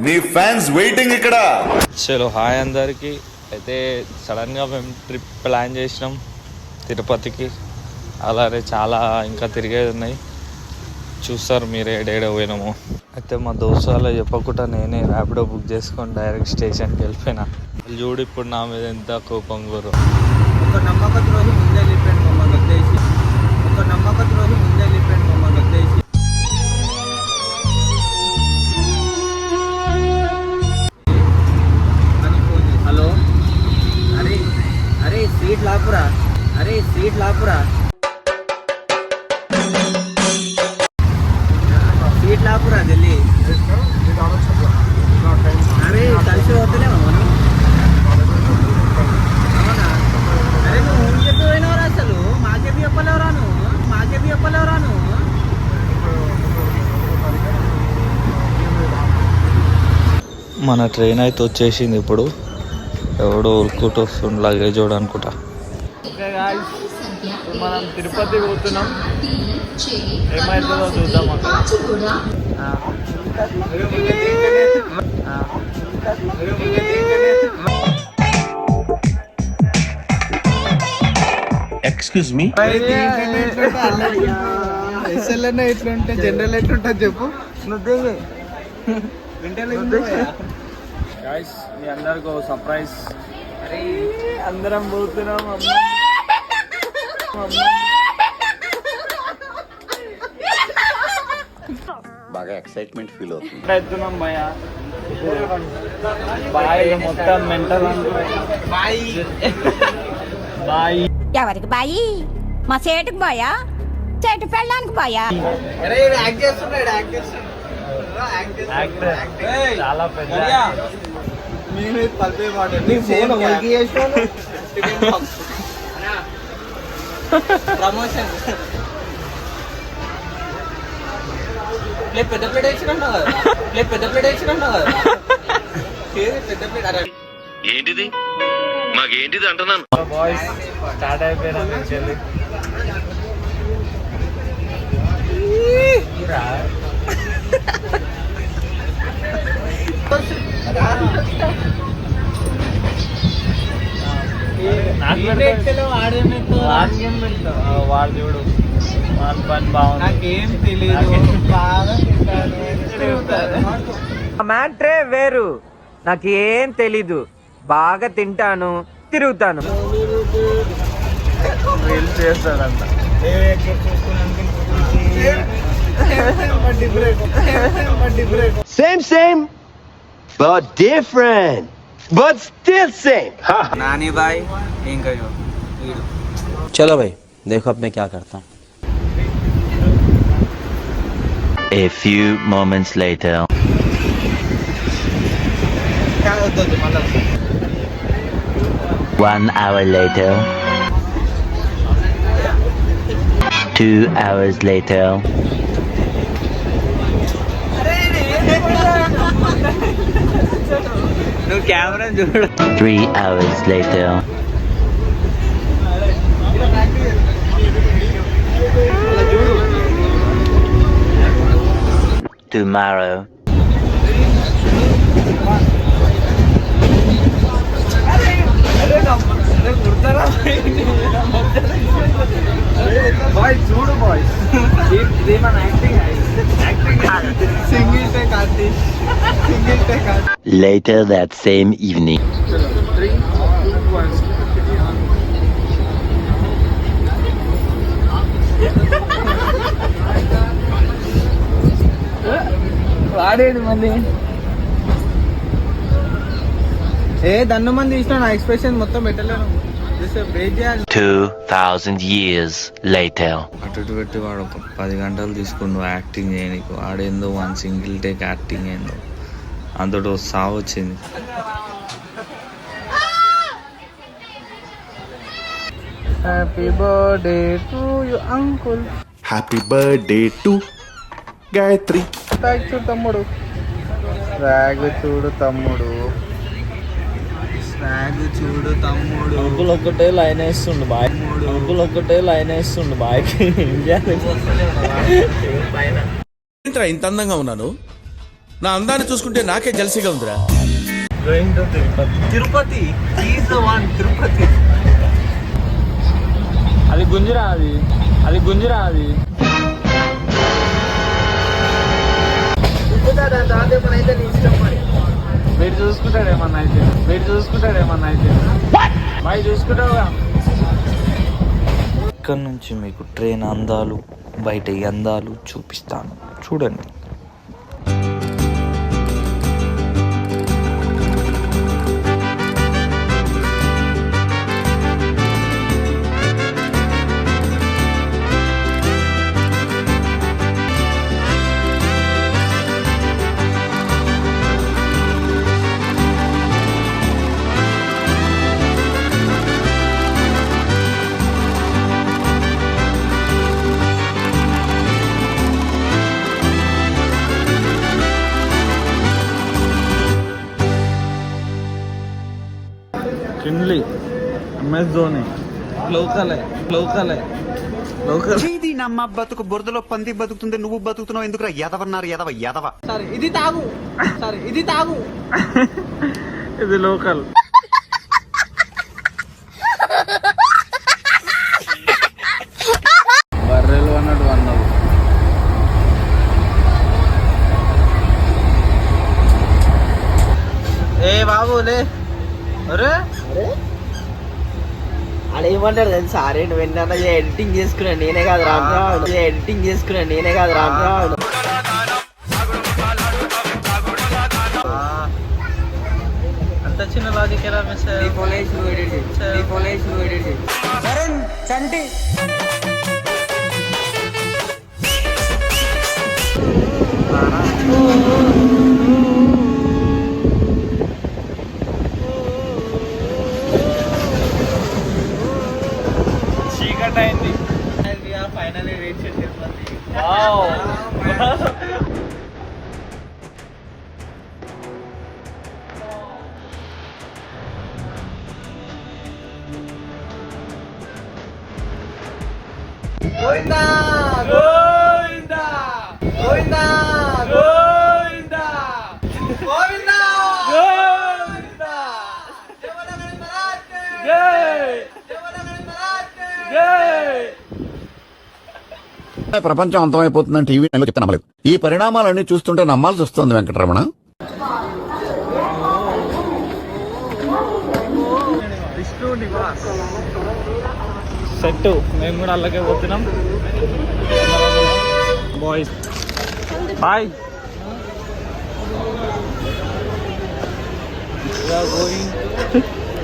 నీ fans waiting ఇక్కడ. చలో హాయ్ అందరికి. అయితే సడన్గా మేము ట్రిప్ ప్లాన్ చేసినాం తిరుపతికి. అలానే చాలా ఇంకా తిరిగేది ఉన్నాయి, చూస్తారు మీరు ఏడేడ పోయినాము. అయితే మా దోస్తు వాళ్ళ చెప్పకుండా నేనే ర్యాపిడో బుక్ చేసుకొని డైరెక్ట్ స్టేషన్కి వెళ్ళిపోయినా. చూడు ఇప్పుడు నా మీద ఎంత కోపం కూర. ఒక నమ్మకం రోజు ముందే వెళ్ళిపోయాను మమ్మల్ని వదిలేసి, ఒక నమ్మకం రోజు ముందే వెళ్ళిపోయాను మమ్మల్ని వదిలేసి. హలో, అరే అరే సీట్ లాపురా, అరే సీట్ లాపురా, సీట్ లాపురా జల్దీ. అరే కలిసి పోతలేమా మనం? అవునా? అరే నువ్వు ఊరికి చెప్పి పోయినవరా? అసలు మాకేపి చెప్పలేవరా నువ్వు? మాకేపి చెప్పలేవరా నువ్వు? మన ట్రైన్ అయితే వచ్చేసింది. ఇప్పుడు ఎవడో ఉరుక్కుంటూ వస్తుంది లగేజ్ అనుకుంటా. మనం తిరుపతి పోతున్నాం, ఏమైతుందో చూద్దాం అక్కడ. ఎక్స్క్యూజ్ మీ, ఎస్ఎల్ఎన్ ఎట్లుంటే జనరల్ ఎట్లుంటుంది చెప్పు. గైస్ మీ అందరికి ఒక సర్ప్రైజ్. అరే అందరం పోతున్నాం. బాగా ఎక్సైట్మెంట్ ఫీల్ అవుతుంది. వెళ్తున్నాం భయ. బాయ్ మొత్తం మెంటల్. Bye bye. ఎవరికి బాయి? మా సేటుకు బాయా? చెట్టు పెళ్ళడానికి బాయా? చాలా పెద్ద ప్రమోషన్. పెద్ద ప్లేట్ వేసినా కదా, పెద్ద ప్లేట్ వేసినా కదా, పెద్ద ప్లేట్. ఏంటిది మాకేంటిది అంటున్నాను. బాయ్స్ స్టార్ట్ అయిపోయినా నుంచి వాడు చూడు వాడి పని బాగుంది. నాకేం తెలీదు, మ్యాట్రే వేరు. నాకేం తెలీదు, బాగా తింటాను, తిరుగుతాను. రీల్స్ చేస్తాడంట. Same, but different, but still same. नानी भाई ఏం కయ్యో. चलो भाई देखो अब मैं क्या करता हूँ. A few moments later. 1 hour later. 2 hours later. నువ్వు కెమెరా చూడు. 3 hours later. Tomorrow. బాయ్స్ చూడు, boys single take artist, single take artist. Later that same evening. వాడేది మళ్ళీ దన్ను మంది ఇచ్చిన నా ఎక్స్ప్రెషన్ మొత్తం పెట్టలేను. 2000 years later. అటు ఇటు పెట్టి వాడు ఒక 10 గంటలు తీసుకుండు యాక్టింగ్ చేయనీకు. ఆడేందో 1 సింగిల్ టేక్ యాక్టింగ్ ఏందో అంతటో సావు వచ్చింది. Happy birthday to you uncle. Happy birthday to Gayatri. చూడు తమ్ముడు, స్వాగ్ చూడు తమ్ముడు, స్వాగ్ చూడు తమ్ముడు. అంకుల్ ఒక్కటే లైన్ వేస్తుండు బాయ్, అంకుల్ ఒక్కటే లైన్ వేస్తుండు బాయ్కి. ఏం చేయాలి ఇంత అందంగా ఉన్నాను, నా అందాన్ని చూసుకుంటే నాకే జలసిగా ఉందిరా. Going to Tirupati is the one. Tirupati అది గుంజురా, అది గుంజురా. అది అయితే నీ ఇష్టం మరి. వీడు చూసుకుంటాడేమన్నా అయితే బాయ్ చూసుకుంటావుగా. ఇక్కడ నుంచి మీకు ట్రైన్ అందాలు, బయట అందాలు చూపిస్తాను, చూడండి. Kinley, MS Dhoni, local. ఇది నమ్మ బతుకు బురదలో పంది బతుకుతుంది, నువ్వు బతుకుతున్నావు ఎందుకురా? ఎదవన్నారు ఎదవ. సరే ఇది తాగు. ఇది లోకల్. బర్రెలు అన్నాడు. ఏ బాబులే. అరే అలా ఏమంటారు తెలుసా? అరే నువ్వు ఎన్న ఎడిటింగ్ చేసుకున్నాను నేనే కాదు రాను. అంత చిన్న లాజిక్ ఎలా మిస్ చంటి. చీకటి అయింది. Finally reach Tirupati. గోవిందా గోవిందా గోవిందా గోవిందా గోవిందా గోవిందా. దేవనగరి మహారాజ్ జై. దేవనగరి మహారాజ్ జై. ప్రపంచం అంతమైపోతుందని టీవీ చెప్తే నమ్మలేదు. ఈ పరిణామాలన్నీ చూస్తుంటే నమ్మాల్సి వస్తుంది వెంకటరమణ. విష్ణు నివాస్ సెట్. మేము కూడా అలాగే పోతున్నాం బాయ్స్. బాయ్.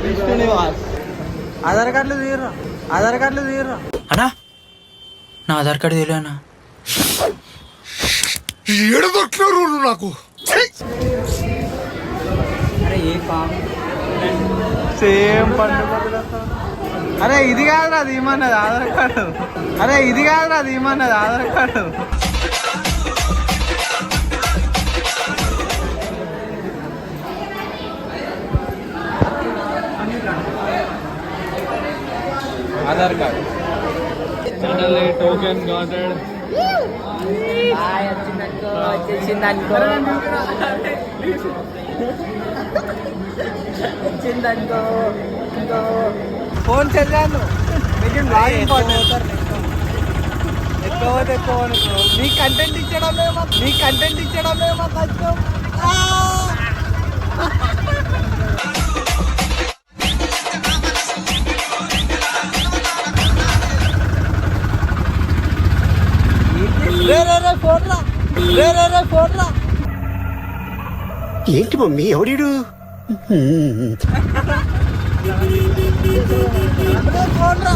విష్ణు నివాస్. ఆధార్ కార్డులు తీయరా. అన్నా నా ఆధార్ కార్డు తెలియనా? నాకు అరే ఏ ఫామ్ సేమ్ పండుగ. అరే ఇది కాదురా అది ఏమన్నది Aadhaar card. Aadhaar card token గాటెడ్. వచ్చిందనుకో. ఫోన్ చేశాను. ఎక్కువ నీ కంటెంట్ ఇచ్చడమే మా కష్టం. ఫోన్ రా. ఏంటి మమ్మీ ఎవడీడు? ఫోన్ రా.